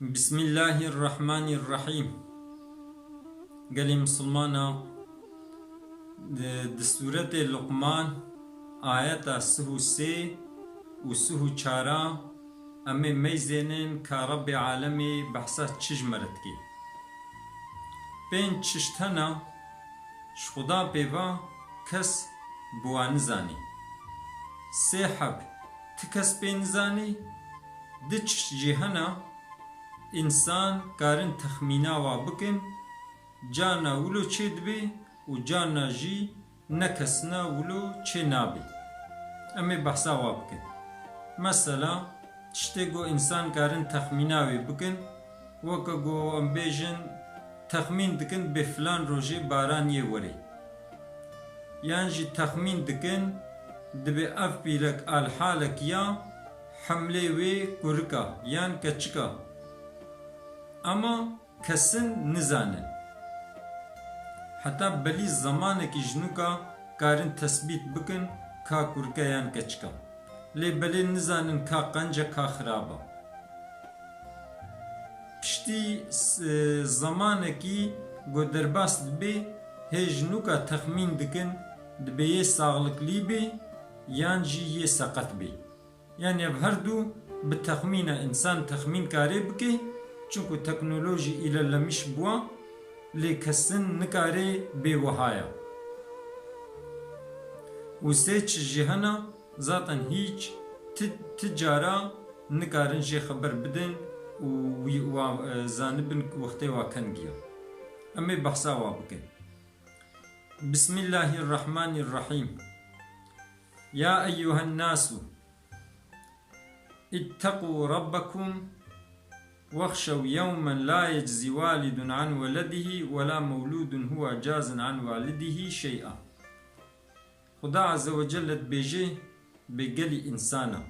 بسم الله الرحمن الرحيم. قال مسلمانا دستورة لقمان آيات سهو سي وسهو چارا أمي ميزينين كرب عالمي بحثات چجمرت كي بين چشتنا شخدا بيوا كس بوانزاني سيحب تكس بينزاني دچ جهنا انسان کارن تخمینا و بکن جانا ولو چه دبی و جانا جی نکسنا ولو چه نابی امی بحثا و بکن مثلا تشتی گو انسان کارن تخمینا و بکن وکا گو ام بیجن تخمین دکن به فلان روژی باران یه وری یان جی تخمین دکن دبی اف بیلک الحالک یا حمله وی کرکا یان کچکا اما کسن نزانن حتی بلی زمانه کی جنوکا کارن تثبیت بکن کا کرکا یان کچکا لی بلی نزانن کا قنجا کا خرابا پشتی زمانه کی گو درباست بی هی جنوکا تخمین دکن دبی یه ساغلق لی بی یان جی یه سقط بی یعنی اب هر دو بتخمین انسان تخمین کاری بکی چونکو تکنولوژی ایلالمیش بوا لیکسن نکاره بی وحایا و سه جهانا ذاتن هیچ تجارا نکارن جه خبر بدن و زانبن وقتی واکن گیا امی بحثا وابکن بسم الله الرحمن الرحیم یا ایها الناس اتقوا ربكم واخشوا يوما لا يجزي والد عن ولده ولا مولود هو جاز عن والده شيئا خدا عز وجل بيجي بقلي إنسانا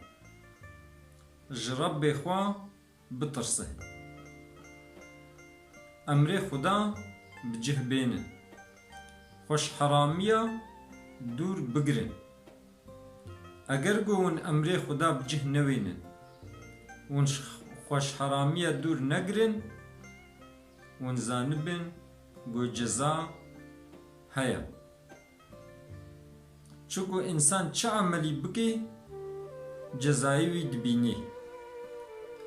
جرب بخوا بترسه أمري خدا بجه بينن خوش حرامية دور بقرن اگر گون أمري خدا بجه نوينن ونش خوش حرامیه دور نگرن ون زانبن گو جزا هیا چوکو انسان چه عملی بکی جزایوی دبینی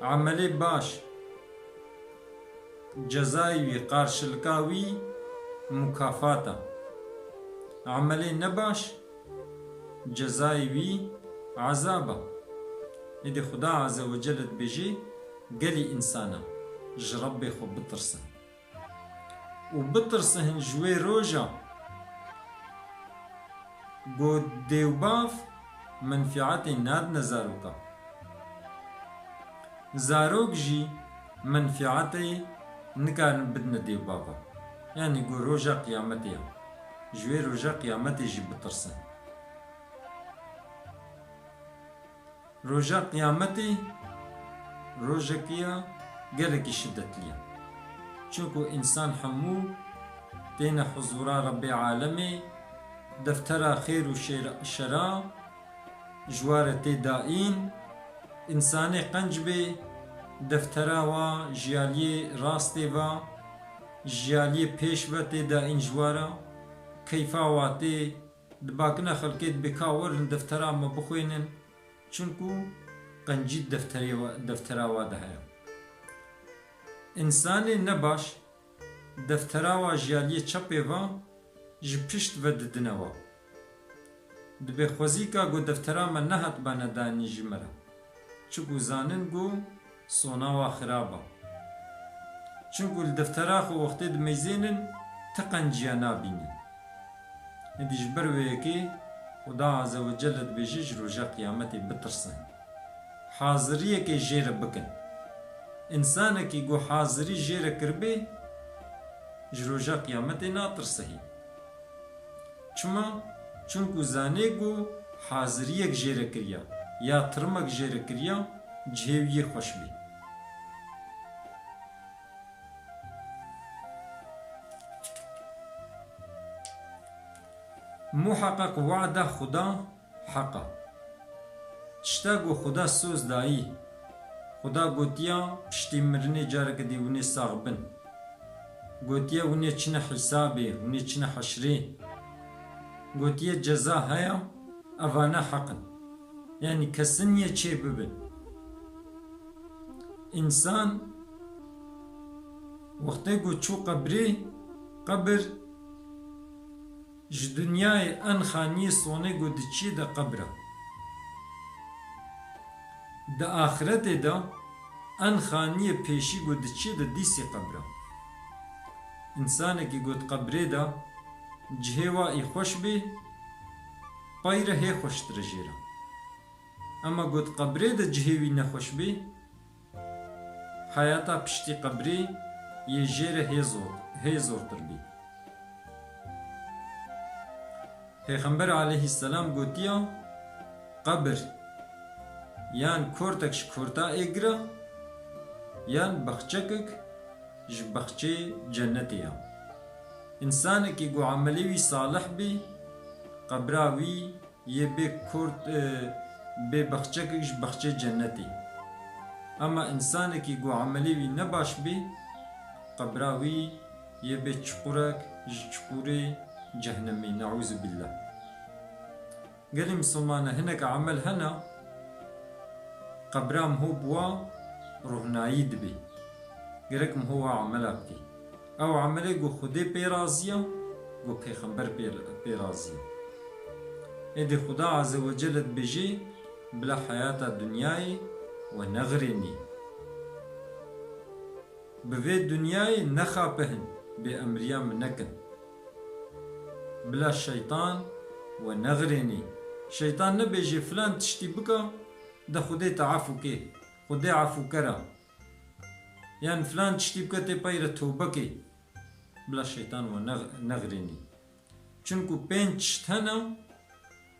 عملی باش جزایوی قارشلکاوی مکافاتا عملی نباش جزایوی عذابا ایدی خدا عز و جلت بجی قالي إنسانا جربي خو بترسن وبترسهن جوي روجا قو ديوباف منفعاتي ناد نزاروكا زاروك جي منفعاتي نكارن بدنا ديوبافا يعني قو روجا قيامتي جوي روجا قيامتي جي بترسن روجا قيامتي روجكيا قالك شدت لي چونكو انسان حمو تين حضورا رب عالمي دفترا خير وشرا جوارتي دائين انساني قنجبي دفترا و جيالي راستي و جيالي پیشوتي دائين جوارا كيفا واتي دباكنا خلقيت بكاور دفترا ما بخوينن چونكو قنجید دفترا واده هیا انسانی نباش دفترا و جیالی چپی و جپشت و ددنوا دبی خوزی که گو دفترا من نهت باندانی جمرا چکو زانن گو سونا و خرابا چونکو دفترا خو وقتی دمیزینن تقنجیا نابینن ندیش بروی که خدا عز و جلت بجیج روژا قیامتی بترسن حاضریه که جیره بکن انسانه که گو حاضری جیره کربه جروجا قیامت ناتر سهی چونکو زانه گو حاضریه که جیره کریا یا ترمک جیره کریا جهویه خوش بی محقق وعده خدا حقا تشتاقو خدا سوز دایی خدا گوتیا پشتی مرنی جاره کدی ونی ساغ بن گوتیا ونی چنه حسابی ونی چنه حشری گوتیا جزا هیا اوانا حقن يعني كسنية چه ببن إنسان وقتی گو چو قبری قبر ج دنیای ان خانی سونه گو دچی دا قبره دا آخرت دا ان خانی پیشی گو دچی دا دیسی قبره انسانه که گود قبره دا جهوا ای خوش بی پایره هی خوش ترجیره اما گود قبره دا جهوی نخوش بی حیاتا پشتی قبری یه جیره هی زورتر بی پیغمبر علیه السلام گوتیا قبر یان کورتکش کورتا اگرا یان بخچکک ج بخچه جنتیا انسان کی گو عملی وی صالح بی قبراوی یه بی کورت بی بخچکک ج بخچه جنتی اما انسان کی گو عملی وی نباش بی قبراوی یه بی چقورک ج چقوری جهنمي نعوذ بالله قال مسلمان هناك عمل هنا قبرام هو بوا رهنايد بي قالكم هو عملك او عملي قو خدي بيرازيا قو پیغمبر بيرازيا ادي خدا عز وجل بيجي بلا حياة الدنياي ونغرني بفي الدنياي نخابهن بأمريا منكن بلا شيطان ونغرني شيطان نبيجي فلان تشتي بكا ده خدي تعفو كي خدي عفو كرا يعني فلان تشتي بكا تي بايرة توبكي بلا شيطان ونغرني چونكو بين تشتهنا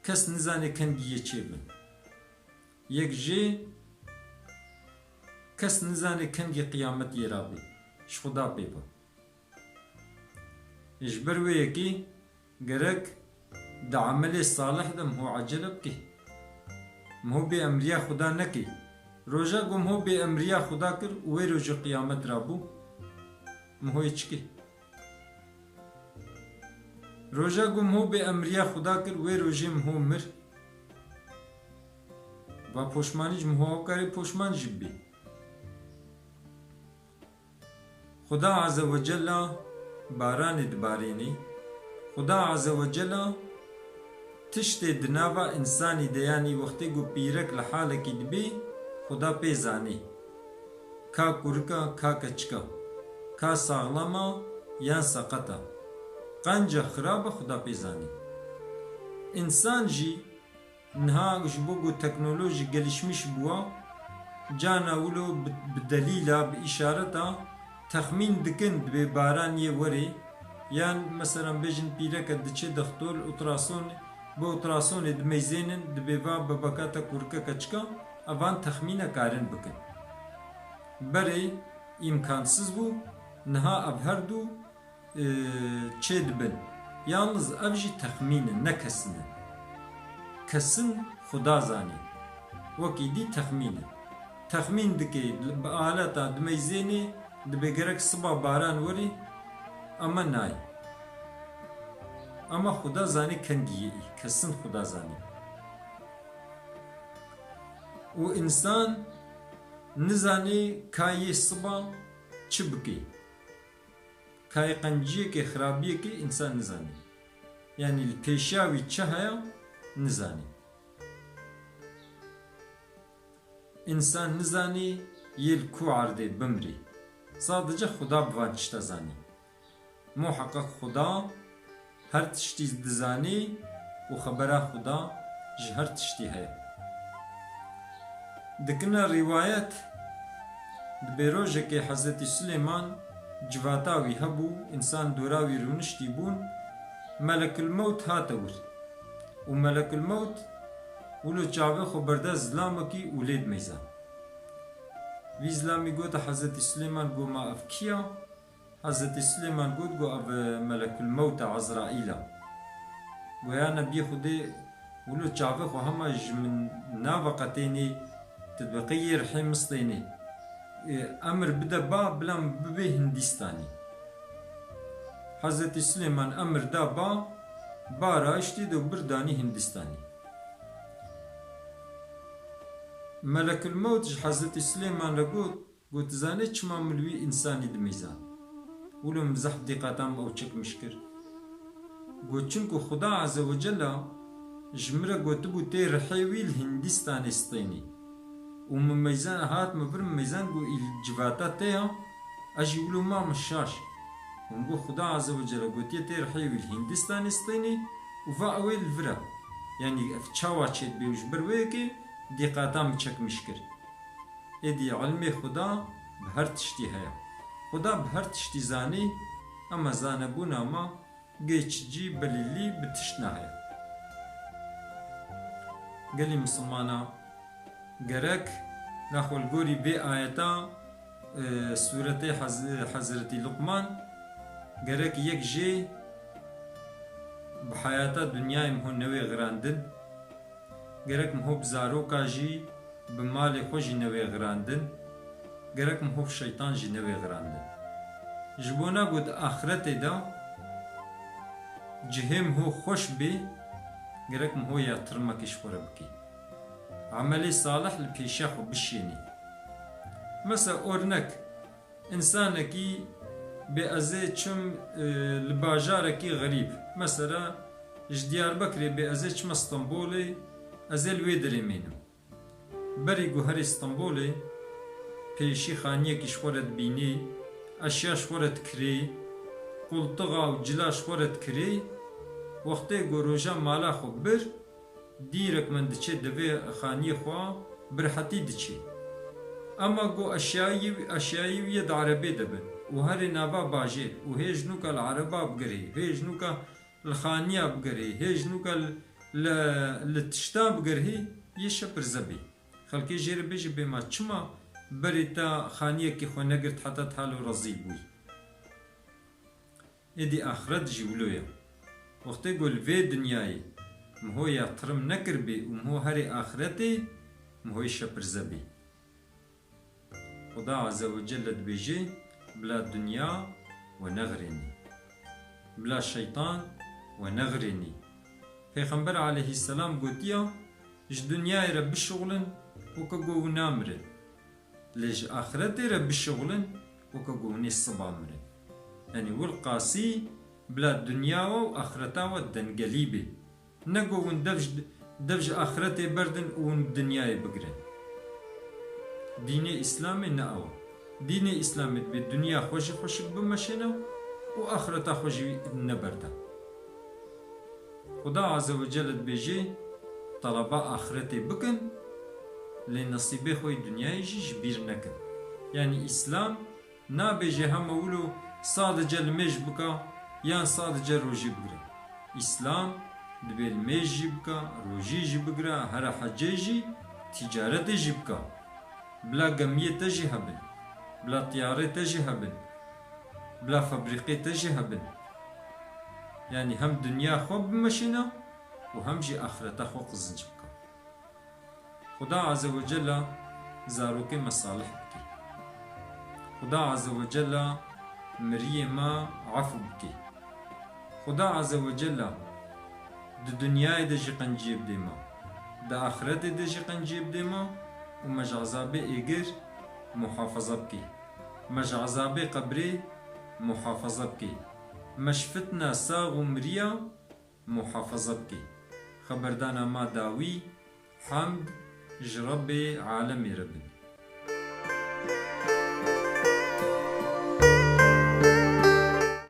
كس نزاني كنگي يچيبن يك جي كس نزاني كنگي قيامت يرابي ش خدا بيبا يجبر ويكي گرک دا عمل صالح دم هو عجلب کی مهو بی امریا خدا نکی روژا گم هو بی امریا خدا کر وی روژ قیامت رابو مهو اچکی روژا گم هو بی امریا خدا کر وی روژی مهو مر و پوشمانیج مهو کاری پوشمان جبی خدا عز و جل باران دبارینی خدا عز و جل تشت دناوا انسانی دیانی وقتی گو پیرک لحاله کی دبی خدا پی زانی کا کرکا کا کچکا کا ساغلما یا سقطا قنج خراب خدا پی زانی انسان جی نها جبو گو تکنولوژی گلشمیش بوا جانا ولو بدلیلا باشارتا تخمین دکند به باران یه وری یان مثلا بجن پیرک دچه دکتور اوتراسون با اوتراسون دمیزینن دبیوا ببکاتا کورکا کچکا اوان تخمینه کارن بکن بری امکانسız بو نها ابهر دو چه دبن یalnız avji تخمینه نکسنه کسن خدا زانی وکی دی تخمینه تخمین دکی آلاتا دمیزینی دبیگرک صبح باران وری اما نای اما خدا زانی کنگیه کسن خدا زانی و انسان نزانی کای صبح چه بکی کای قنجیه که خرابیه که انسان نزانی یعنی پیشاوی چه هیا نزانی انسان نزانی یل کو عرده بمری sadece خدا بوانچتا زانی محقق خدا هر تشتی دزانی و خبره خدا جهر تشتی هیا دکنا روایت دبیروژه که حضرت سلیمان جواتاوی هبو انسان دوراوی رونشتی بون ملک الموت هاتور و ملک الموت ولو چاوه خو برده زلامه کی اولید میزان وی زلامی گوت حضرت سلیمان گو ما اف کیا حضرت سلیمان گوت گو اف ملک الموت عزرائیلا و یا نبی خودی ولو چاوه خو همه من ناوقتینی تطبيقية رحي مصطيني أمر بدا با بلان ببي هندستاني حضرت سليمان أمر دا با راشتي دو برداني هندستاني ملك الموت حضرت سليمان رقود قلت زاني چما ملوي إنساني دميزان ولو مزح دقاتام أو چك مشكر قلت چنكو خدا عز وجل جمرة قلت بو تي رحيوي الهندستان استيني ومن ميزان هات مبر ميزان قو الجباتات تيها أجي ولو ما مشاش ونقو خدا عز وجل قلت تي رحيوي الهندستان استيني وفا أوي الفرا يعني فتشاوا تشيت بيوش برويكي دقاتام چك مشكر ادي علمي خدا بهر تشتي هيا خدا بهر تشتي زاني اما زانبونا ما جيش جي بليلي بتشتنا هيا قالي مسلمانا قرك ناخو القوري بي آياتا سورة حضرت لقمان قرك يك جي بحياتا دنيا مهو نوي غراندن قرك مهو بزاروكا جي بمال خوشي نوي غراندن قرك مهو بشيطان جي نوي غراندن جبونا قد آخرت دا جهم هو خوش بي قرك مهو ياترمك شفور بكي عملي صالح لبيشاخو بشيني مثلا أورنك إنسانكي بأزي چم لباجاركي غريب مثلا جديار بكري بأزي چم اسطنبولي أزي الويدري مينم بري جوهر اسطنبولي بيشي خانية كشورت بيني أشياء شورت كري قلطغا وجلا شورت كري وقتی گروجا مالا خو بر دیرک من دچه دوی خانیه خوا برحتی دچه اما گو اشیایی وید عربی دبن و هر نابا باجه و هیج نوکا العربا بگره هیج نوکا الخانیه بگره هیج نوکا لتشتا بگره یشه پرزبی خلقی جیر بیجی بما چما بری تا خانیه که خو نگرد حتی تالو رزی بوی ایدی آخرت جیولویا وقتی گل وی دنیای مهو یاترم نکر بی و مهو هر آخرتی مهوی شپرزه بی خدا عز و جل بیجی بلا دنیا و نغرینی بلا شیطان و نغرینی پیغمبر علیه السلام گوتیا اش دنیای را بشغلن و که گو نامرن لیش آخرتی را بشغلن و که گو نصبا مرن يعني والقاسي بلا الدنيا وآخرتا والدنقلي بي نقو دفج آخرتي بردن والدنيا بقرن ديني إسلامي نأو ديني إسلامي بالدنيا خوش بمشينا وآخرتا خوش نبردا خدا عز وجل بيجي طلباء آخرتي بكن لنصيبه خوي دنيا يجي جبير نكن يعني إسلام نا بيجي هم أولو صادجة الميج بكا يان صادجة روجي بقرا إسلام دبي الميج بكا روجي جبقرا هر حجيجي تجارة جبكا بلا قمية تجي هبن بلا طيارة تجي هبن بلا فابريقي تجي هبن يعني هم دنيا خو بمشينا وهم جي آخرتا خو قزن جبكا خدا عز وجل زاروك مصالح بكي خدا عز وجل مريما عفو بكي خدا عز وجل د دنيا دجي قنجيب ديما د آخرت دجي قنجيب ديما ومجعزابي إيجر محافظة بكي مجعزابي قبري محافظة بكي مشفتنا ساغ مريا محافظة بكي خبردانا ما داوي حمد جربي عالمي ربي